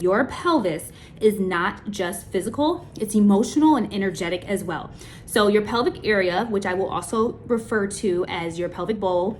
your pelvis is not just physical, it's emotional and energetic as well. So your pelvic area, which I will also refer to as your pelvic bowl,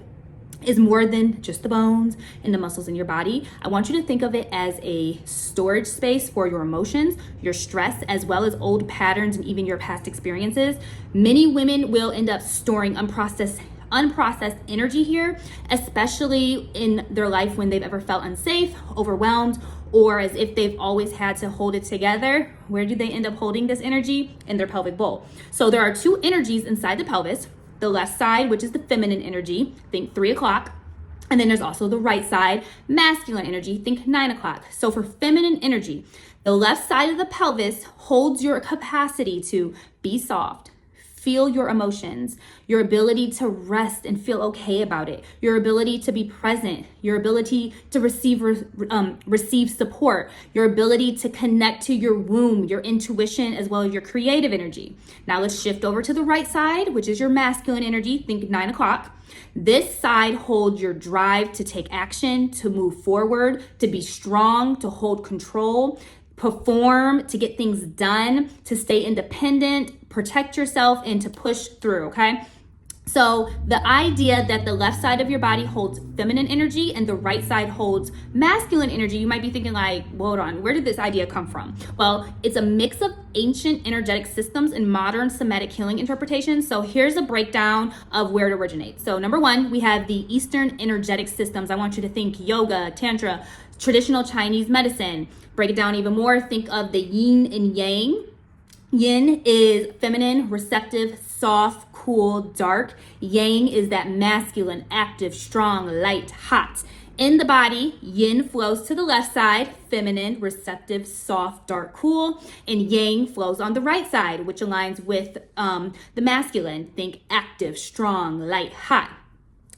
is more than just the bones and the muscles in your body. I want you to think of it as a storage space for your emotions, your stress, as well as old patterns and even your past experiences. Many women will end up storing unprocessed energy here, especially in their life when they've ever felt unsafe, overwhelmed, or as if they've always had to hold it together. Where do they end up holding this energy? In their pelvic bowl. So there are two energies inside the pelvis. The left side, which is the feminine energy, think 3 o'clock. And then there's also the right side, masculine energy, think 9 o'clock. So for feminine energy, the left side of the pelvis holds your capacity to be soft, feel your emotions, your ability to rest and feel okay about it, your ability to be present, your ability to receive support, your ability to connect to your womb, your intuition, as well as your creative energy. Now let's shift over to the right side, which is your masculine energy, think 9 o'clock. This side holds your drive to take action, to move forward, to be strong, to hold control, perform, to get things done, to stay independent, protect yourself, and to push through, okay? So the idea that the left side of your body holds feminine energy and the right side holds masculine energy, you might be thinking like, well, hold on, where did this idea come from? Well, it's a mix of ancient energetic systems and modern somatic healing interpretations. So here's a breakdown of where it originates. So number one, we have the Eastern energetic systems. I want you to think yoga, tantra, traditional Chinese medicine. Break it down even more, think of the yin and yang. Yin is feminine, receptive, soft, cool, dark. Yang is that masculine, active, strong, light, hot. In the body, yin flows to the left side, feminine, receptive, soft, dark, cool. And yang flows on the right side, which aligns with the masculine. Think active, strong, light, hot.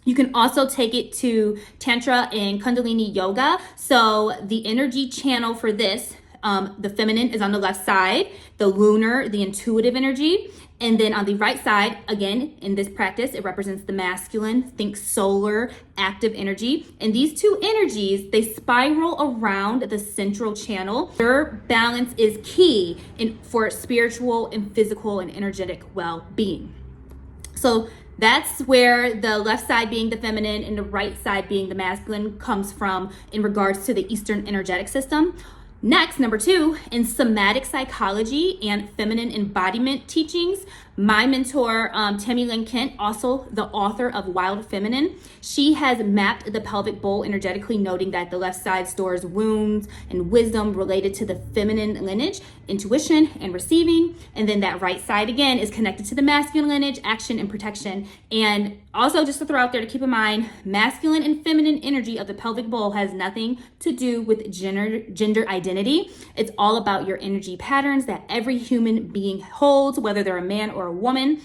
You can also take it to Tantra and Kundalini Yoga. So the energy channel for this, the feminine is on the left side, the lunar, the intuitive energy. And then on the right side, again, in this practice, it represents the masculine, think solar, active energy. And these two energies, they spiral around the central channel. Their balance is key for spiritual and physical and energetic well-being. So that's where the left side being the feminine and the right side being the masculine comes from in regards to the Eastern energetic system. Next, number two, in somatic psychology and feminine embodiment teachings, my mentor, Tammy Lynn Kent, also the author of Wild Feminine, she has mapped the pelvic bowl energetically, noting that the left side stores wounds and wisdom related to the feminine lineage, intuition and receiving. And then that right side, again, is connected to the masculine lineage, action and protection. And also, just to throw out there to keep in mind, masculine and feminine energy of the pelvic bowl has nothing to do with gender identity. It's all about your energy patterns that every human being holds, whether they're a man or a woman.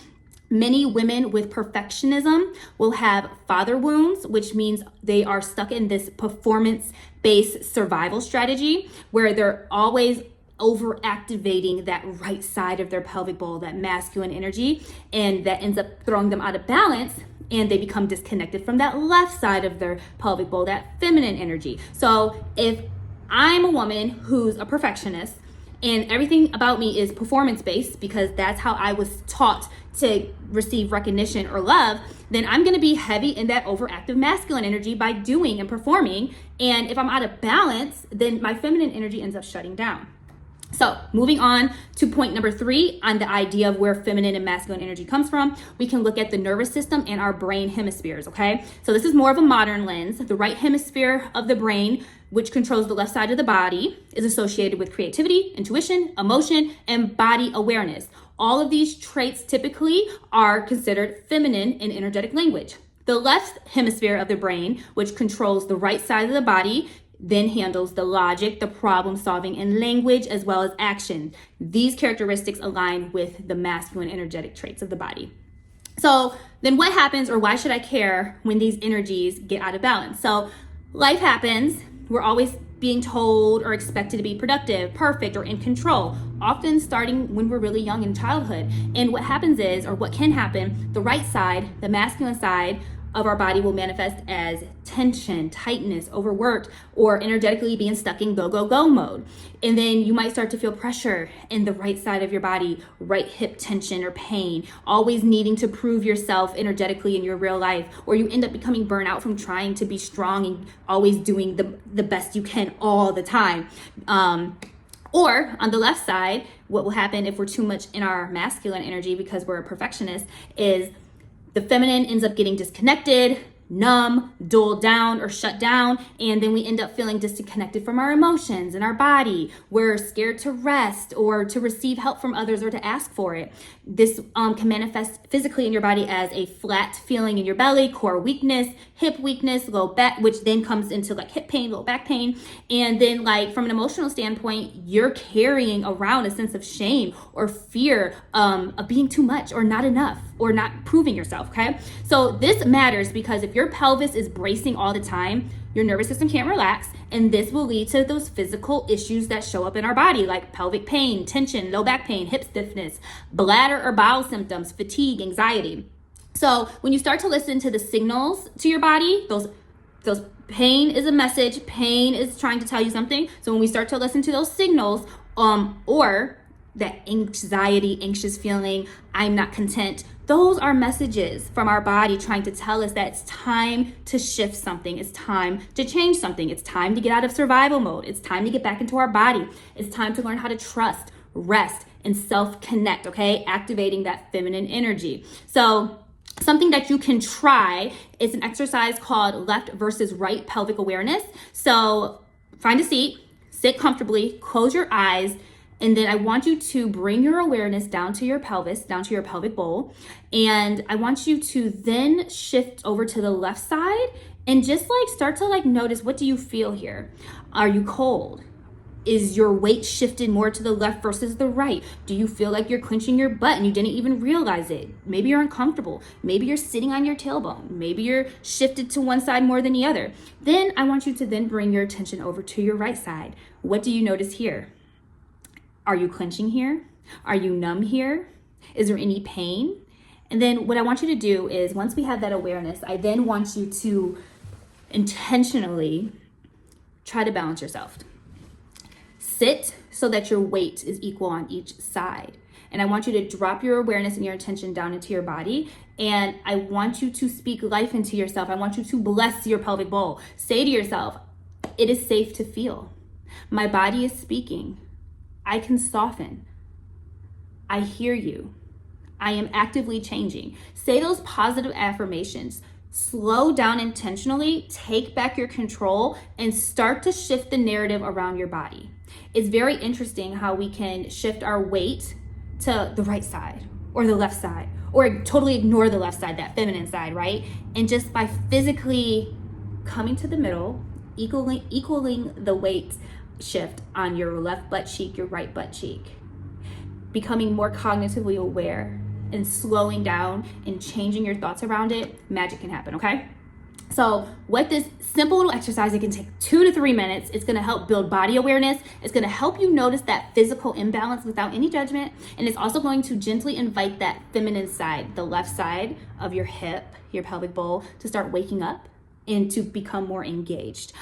Many women with perfectionism will have father wounds, which means they are stuck in this performance-based survival strategy where they're always overactivating that right side of their pelvic bowl, that masculine energy, and that ends up throwing them out of balance, and they become disconnected from that left side of their pelvic bowl, that feminine energy. So if I'm a woman who's a perfectionist and everything about me is performance-based because that's how I was taught to receive recognition or love, then I'm going to be heavy in that overactive masculine energy by doing and performing. And if I'm out of balance, then my feminine energy ends up shutting down. So moving on to point number 3 on the idea of where feminine and masculine energy comes from, we can look at the nervous system and our brain hemispheres, okay? So this is more of a modern lens. The right hemisphere of the brain, which controls the left side of the body, is associated with creativity, intuition, emotion, and body awareness. All of these traits typically are considered feminine in energetic language. The left hemisphere of the brain, which controls the right side of the body, then handles the logic, the problem solving, and language, as well as action. These characteristics align with the masculine energetic traits of the body. So then what happens, or why should I care when these energies get out of balance? So life happens. We're always being told or expected to be productive, perfect, or in control, often starting when we're really young in childhood. And what happens is, or what can happen, the right side, the masculine side of our body will manifest as tension, tightness, overworked, or energetically being stuck in go, go, go mode. And then you might start to feel pressure in the right side of your body, right hip tension or pain, always needing to prove yourself energetically in your real life, or you end up becoming burnout from trying to be strong and always doing the best you can all the time. Or on the left side, what will happen if we're too much in our masculine energy because we're a perfectionist is the feminine ends up getting disconnected, numb, dulled down, or shut down, and then we end up feeling disconnected from our emotions and our body. We're scared to rest or to receive help from others or to ask for it. This can manifest physically in your body as a flat feeling in your belly, core weakness, hip weakness, low back, which then comes into like hip pain, low back pain. And then like from an emotional standpoint, you're carrying around a sense of shame or fear of being too much or not enough or not proving yourself, okay? So this matters because if your pelvis is bracing all the time, your nervous system can't relax, and this will lead to those physical issues that show up in our body, like pelvic pain, tension, low back pain, hip stiffness, bladder or bowel symptoms, fatigue, anxiety. So when you start to listen to the signals to your body, those pain is a message, pain is trying to tell you something. So when we start to listen to those signals, or that anxiety, anxious feeling, I'm not content, those are messages from our body trying to tell us that it's time to shift something. It's time to change something. It's time to get out of survival mode. It's time to get back into our body. It's time to learn how to trust, rest, and self-connect, okay? Activating that feminine energy. So something that you can try is an exercise called left versus right pelvic awareness. So find a seat, sit comfortably, close your eyes, and then I want you to bring your awareness down to your pelvis, down to your pelvic bowl. And I want you to then shift over to the left side and just like start to like notice, what do you feel here? Are you cold? Is your weight shifted more to the left versus the right? Do you feel like you're clenching your butt and you didn't even realize it? Maybe you're uncomfortable. Maybe you're sitting on your tailbone. Maybe you're shifted to one side more than the other. Then I want you to then bring your attention over to your right side. What do you notice here? Are you clenching here? Are you numb here? Is there any pain? And then what I want you to do is, once we have that awareness, I then want you to intentionally try to balance yourself. Sit so that your weight is equal on each side. And I want you to drop your awareness and your attention down into your body. And I want you to speak life into yourself. I want you to bless your pelvic bowl. Say to yourself, it is safe to feel. My body is speaking. I can soften. I hear you. I am actively changing. Say those positive affirmations. Slow down intentionally, take back your control, and start to shift the narrative around your body. It's very interesting how we can shift our weight to the right side or the left side, or totally ignore the left side, that feminine side, right? And just by physically coming to the middle, equaling the weight shift on your left butt cheek, your right butt cheek, becoming more cognitively aware and slowing down and changing your thoughts around it, magic can happen, okay? So what this simple little exercise, it can take 2 to 3 minutes. It's gonna help build body awareness. It's gonna help you notice that physical imbalance without any judgment. And it's also going to gently invite that feminine side, the left side of your hip, your pelvic bowl, to start waking up and to become more engaged.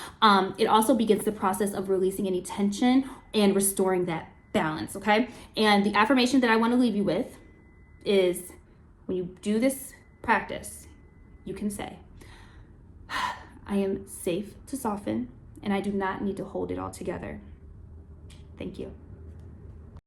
It also begins the process of releasing any tension and restoring that balance, okay? And the affirmation that I wanna leave you with is, when you do this practice, you can say, I am safe to soften, and I do not need to hold it all together. Thank you.